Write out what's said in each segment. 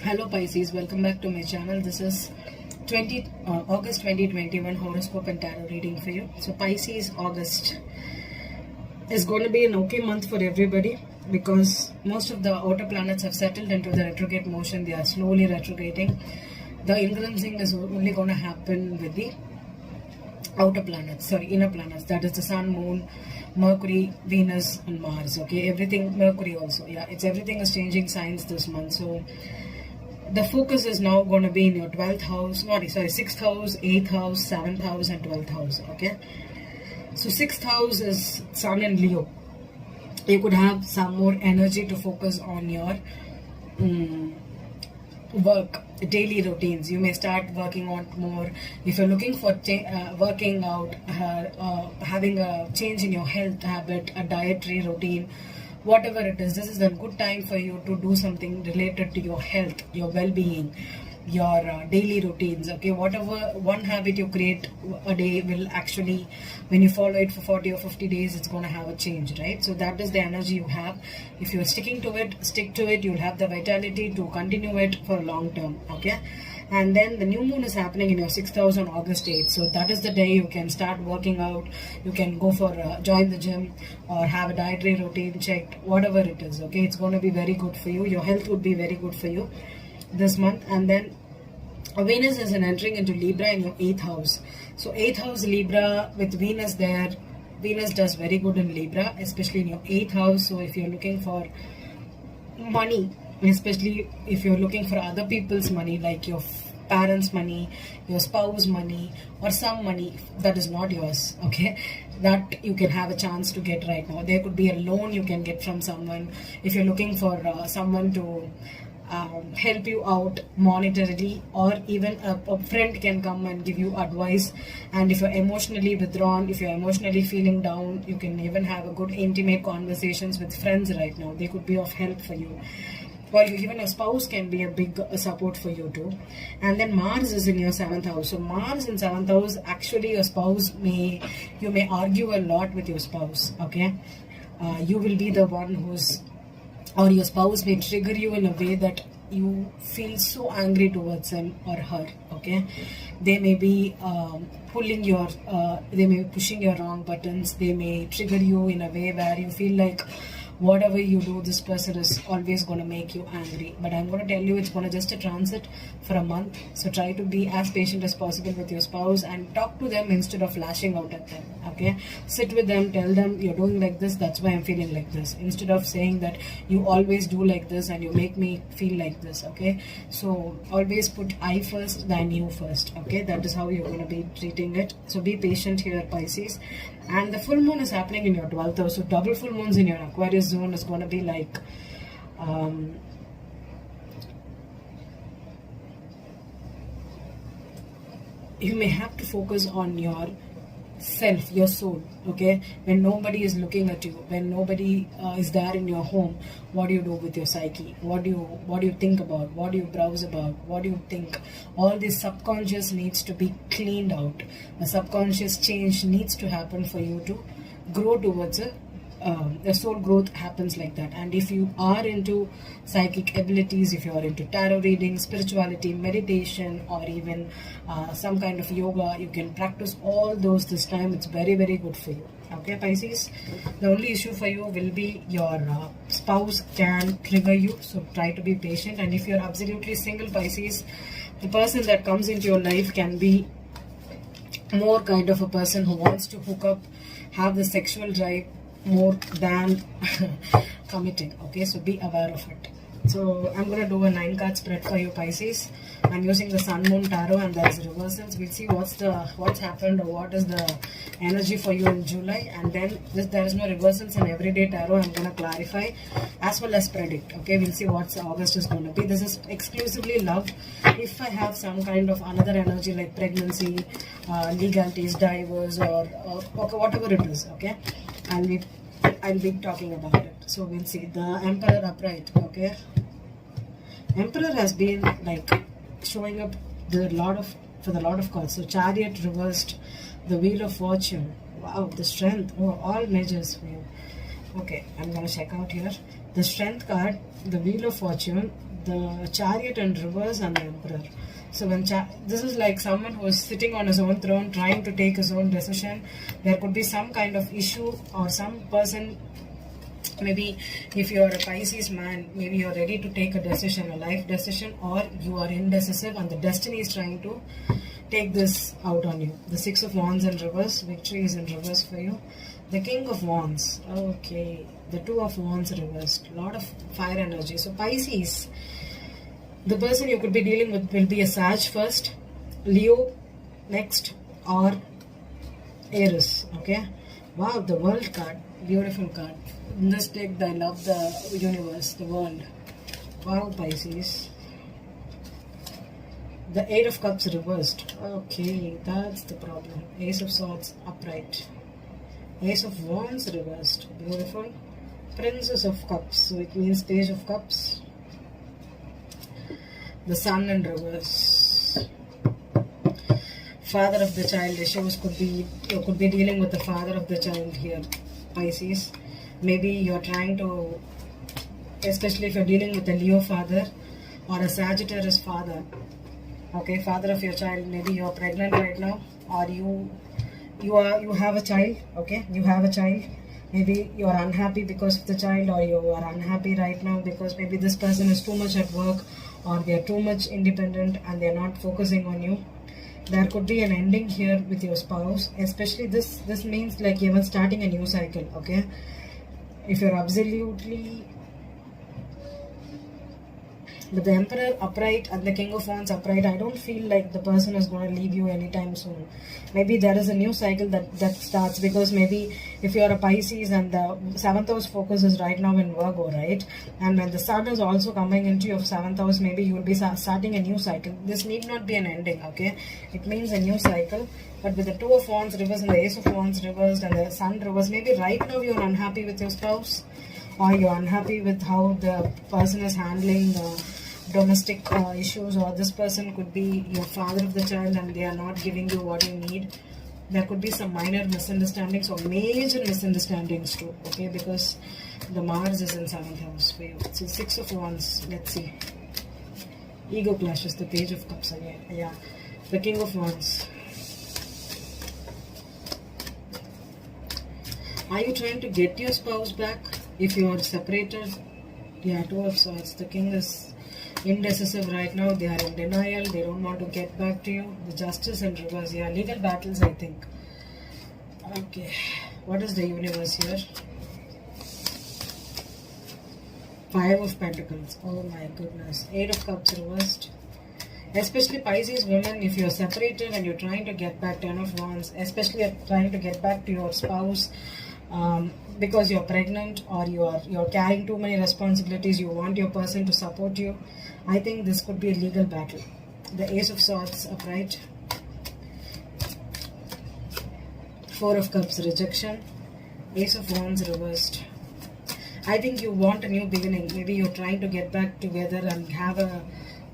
Hello Pisces, welcome back to my channel. This is August 2021 horoscope and tarot reading for you. So Pisces, August is going to be an okay month for everybody because most of the outer planets have settled into the retrograde motion. They are slowly retrograding. The influencing is only going to happen with the inner planets, that is the sun, moon, Mercury, Venus and Mars. Okay, everything, Mercury also, everything is changing signs this month. So the focus is now going to be in your 12th house, 6th house, 8th house, 7th house and 12th house. Okay, so 6th house is Sun and Leo. You could have some more energy to focus on your work, daily routines. You may start working on more. If you're looking for working out, having a change in your health habit, a dietary routine, whatever it is, this is a good time for you to do something related to your health, your well-being, your daily routines. Okay, whatever one habit you create a day will actually, when you follow it for 40 or 50 days, it's going to have a change, right? So that is the energy you have. If you're sticking to it, stick to it. You'll have the vitality to continue it for a long term. Okay, and then the new moon is happening in your 6th house on August 8th. So that is the day you can start working out. You can go for join the gym or have a dietary routine checked, whatever it is. Okay, it's going to be very good for you. Your health would be very good for you this month. And then Venus is entering into Libra in your 8th house. So 8th house Libra with Venus there. Venus does very good in Libra, especially in your 8th house. So if you're looking for money, especially if you're looking for other people's money, like your parents' money, your spouse money, or some money that is not yours, okay, that you can have a chance to get right now. There could be a loan you can get from someone. If you're looking for someone to help you out monetarily, or even a friend can come and give you advice. And if you're emotionally withdrawn, if you're emotionally feeling down, you can even have a good intimate conversations with friends right now. They could be of help for you, or even a spouse can be a big support for you too. And then Mars is in your 7th house. So Mars in 7th house, actually your spouse you may argue a lot with your spouse. Okay, you will be the one or your spouse may trigger you in a way that you feel so angry towards him or her. Okay, they may be pushing your wrong buttons. They may trigger you in a way where you feel like whatever you do, this person is always going to make you angry. But I'm going to tell you, it's going to just a transit for a month. So try to be as patient as possible with your spouse and talk to them instead of lashing out at them. Okay, sit with them, tell them you're doing like this, that's why I'm feeling like this, instead of saying that you always do like this and you make me feel like this. Okay, so always put I first than you first. Okay, that is how you're going to be treating it. So be patient here, Pisces. And the full moon is happening in your 12th house. So double full moons in your Aquarius zone is going to be like you may have to focus on your self, your soul. Okay, when nobody is looking at you, when nobody is there in your home, what do you do with your psyche? What do you think about? What do you browse about? What do you think? All this subconscious needs to be cleaned out. A subconscious change needs to happen for you to grow towards the soul growth happens like that. And if you are into psychic abilities, if you are into tarot reading, spirituality, meditation, or even some kind of yoga, you can practice all those this time. It's very, very good for you. Okay, Pisces, the only issue for you will be your spouse can trigger you, so try to be patient. And if you're absolutely single, Pisces, the person that comes into your life can be more kind of a person who wants to hook up, have the sexual drive more than committing. Okay, so be aware of it. So I'm going to do a 9-card spread for you, Pisces. I'm using the Sun Moon Tarot and there's reversals. We'll see what's happened or what is the energy for you in July. And then there is no reversals in Everyday Tarot. I'm going to clarify as well as predict. Okay, we'll see what August is going to be. This is exclusively love. If I have some kind of another energy like pregnancy, legalities, divorce, or whatever it is, okay, I'll be talking about it. So we'll see. The Emperor upright. Okay, Emperor has been like showing up for the Lord of cards. So Chariot reversed, the Wheel of Fortune. Wow, the Strength. Oh, all measures for you. Okay, I'm gonna check out here. The Strength card, the Wheel of Fortune, the Chariot in reverse and the Emperor. So when this is like someone who is sitting on his own throne trying to take his own decision. There could be some kind of issue, or some person, maybe if you are a Pisces man, maybe you are ready to take a decision, a life decision, or you are indecisive and the destiny is trying to take this out on you. The Six of Wands in reverse, victory is in reverse for you. The King of Wands, okay. The Two of Wands reversed, lot of fire energy. So Pisces, the person you could be dealing with will be a Sag first, Leo next, or Aries, okay. Wow, the World card, beautiful card. In this deck, I love the universe, the world. Wow, Pisces. The Eight of Cups reversed. Okay, that's the problem. Ace of Swords upright. Ace of Wands reversed. Beautiful. Princess of Cups. So it means Page of Cups. The Sun in reverse. Father of the child issues could be, you could be dealing with the father of the child here, Pisces. Maybe you're trying to, especially if you're dealing with a Leo father or a Sagittarius father. Okay, father of your child, maybe you're pregnant right now, or you have a child, okay, you have a child. Maybe you are unhappy because of the child, or you are unhappy right now because maybe this person is too much at work, or they are too much independent and they are not focusing on you. There could be an ending here with your spouse, especially this means like even starting a new cycle, okay. If you're absolutely, with the Emperor upright and the King of Wands upright, I don't feel like the person is going to leave you anytime soon. Maybe there is a new cycle that starts, because maybe if you're a Pisces and the 7th house focus is right now in Virgo, right? And when the Sun is also coming into your 7th house, maybe you will be starting a new cycle. This need not be an ending, okay? It means a new cycle. But with the Two of Wands reversed and the Ace of Wands reversed and the Sun reversed, maybe right now you're unhappy with your spouse, or you're unhappy with how the person is handling domestic issues, or this person could be your father of the child and they are not giving you what you need. There could be some minor misunderstandings or major misunderstandings too, okay, because the Mars is in 7th house for you. So Six of Wands, let's see. Ego clashes, the Page of Cups again. Yeah, the King of Wands. Are you trying to get your spouse back if you are separated? Yeah, Two of Swords. The King is indecisive right now. They are in denial. They don't want to get back to you. The Justice in reverse. Yeah, legal battles, I think. Okay, what is the universe here? Five of Pentacles. Oh my goodness. Eight of Cups reversed. Especially Pisces women, if you're separated and you're trying to get back, Ten of Wands, especially you're trying to get back to your spouse, because you're pregnant or you're carrying too many responsibilities, you want your person to support you. I think this could be a legal battle. The Ace of Swords upright. Four of Cups rejection. Ace of Wands reversed. I think you want a new beginning. Maybe you're trying to get back together and have a,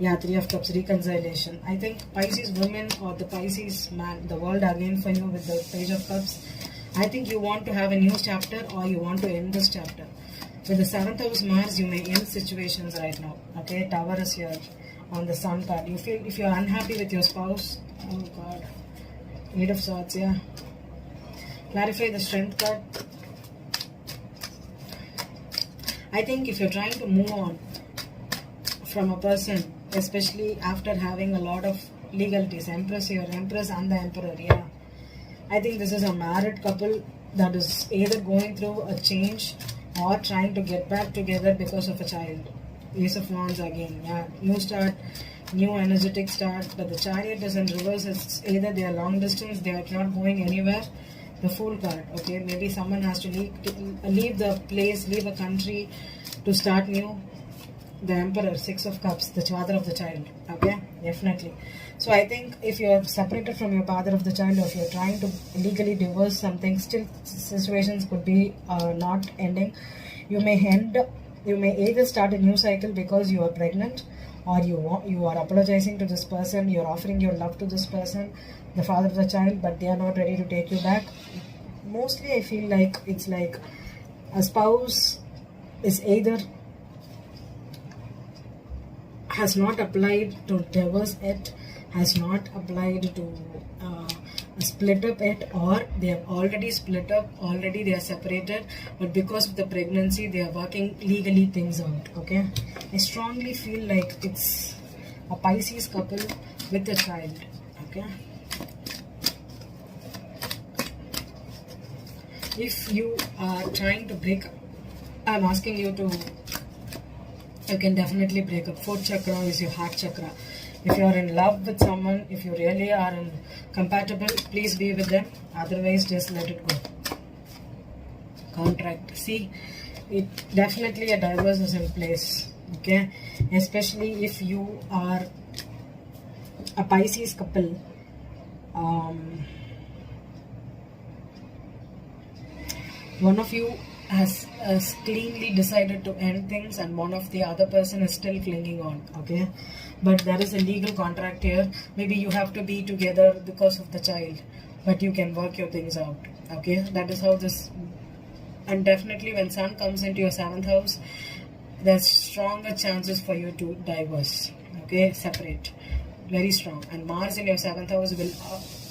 yeah, Three of Cups reconciliation. I think Pisces women or the Pisces man, the world again for you with the Page of Cups. I think you want to have a new chapter, or you want to end this chapter. With the 7th house Mars, you may end situations right now. Okay, Tower is here on the Sun card. You feel, if you're unhappy with your spouse, oh God. Eight of Swords, yeah. Clarify the Strength card. I think if you're trying to move on from a person, especially after having a lot of legalities, Empress here, Empress and the Emperor, yeah. I think this is a married couple that is either going through a change or trying to get back together because of a child. Ace of Wands again, yeah. New start, new energetic start. But the Chariot is in reverse. It's either they are long distance, they are not going anywhere. The Fool card, okay. Maybe someone has to leave the place, leave a country to start new. The Emperor, Six of Cups, the father of the child, okay, definitely. So I think if you're separated from your father of the child, or if you're trying to legally divorce something, still situations could be not ending. You may either start a new cycle because you are pregnant, or you are apologizing to this person, you're offering your love to this person, the father of the child, but they are not ready to take you back. Mostly I feel like it's like a spouse is either has not applied to divorce yet, has not applied to split up yet, or they have already split up, already they are separated, but because of the pregnancy they are working legally things out. Okay, I strongly feel like it's a Pisces couple with a child. Okay, if you are trying to break up, I'm asking you to, you can definitely break up. Fourth chakra is your heart chakra. If you are in love with someone, if you really are compatible, please be with them. Otherwise, just let it go. Contract. See, it definitely a divorce is in place. Okay, especially if you are a Pisces couple. One of you has cleanly decided to end things, and one of the other person is still clinging on. Okay, but there is a legal contract here. Maybe you have to be together because of the child, but you can work your things out. Okay, that is how this. And definitely when sun comes into your 7th house, there's stronger chances for you to divorce. Okay, separate, very strong. And Mars in your 7th house will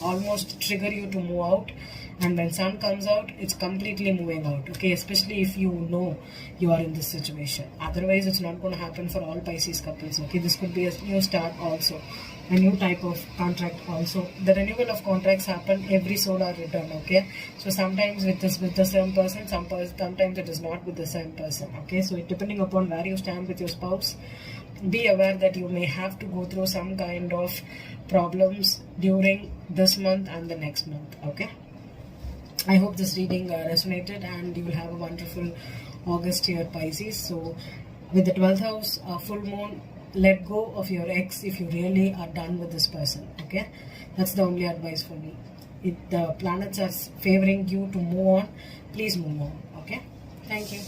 almost trigger you to move out. And when sun comes out, it's completely moving out. Okay, especially if you know you are in this situation. Otherwise, it's not going to happen for all Pisces couples. Okay, this could be a new start also, a new type of contract also. The renewal of contracts happen every solar return. Okay, so sometimes with the same person, sometimes it is not with the same person. Okay, so depending upon where you stand with your spouse, be aware that you may have to go through some kind of problems during this month and the next month. Okay, I hope this reading resonated, and you will have a wonderful August here, Pisces. So with the 12th house, full moon, let go of your ex if you really are done with this person. Okay, that's the only advice for me. If the planets are favoring you to move on, please move on. Okay, thank you.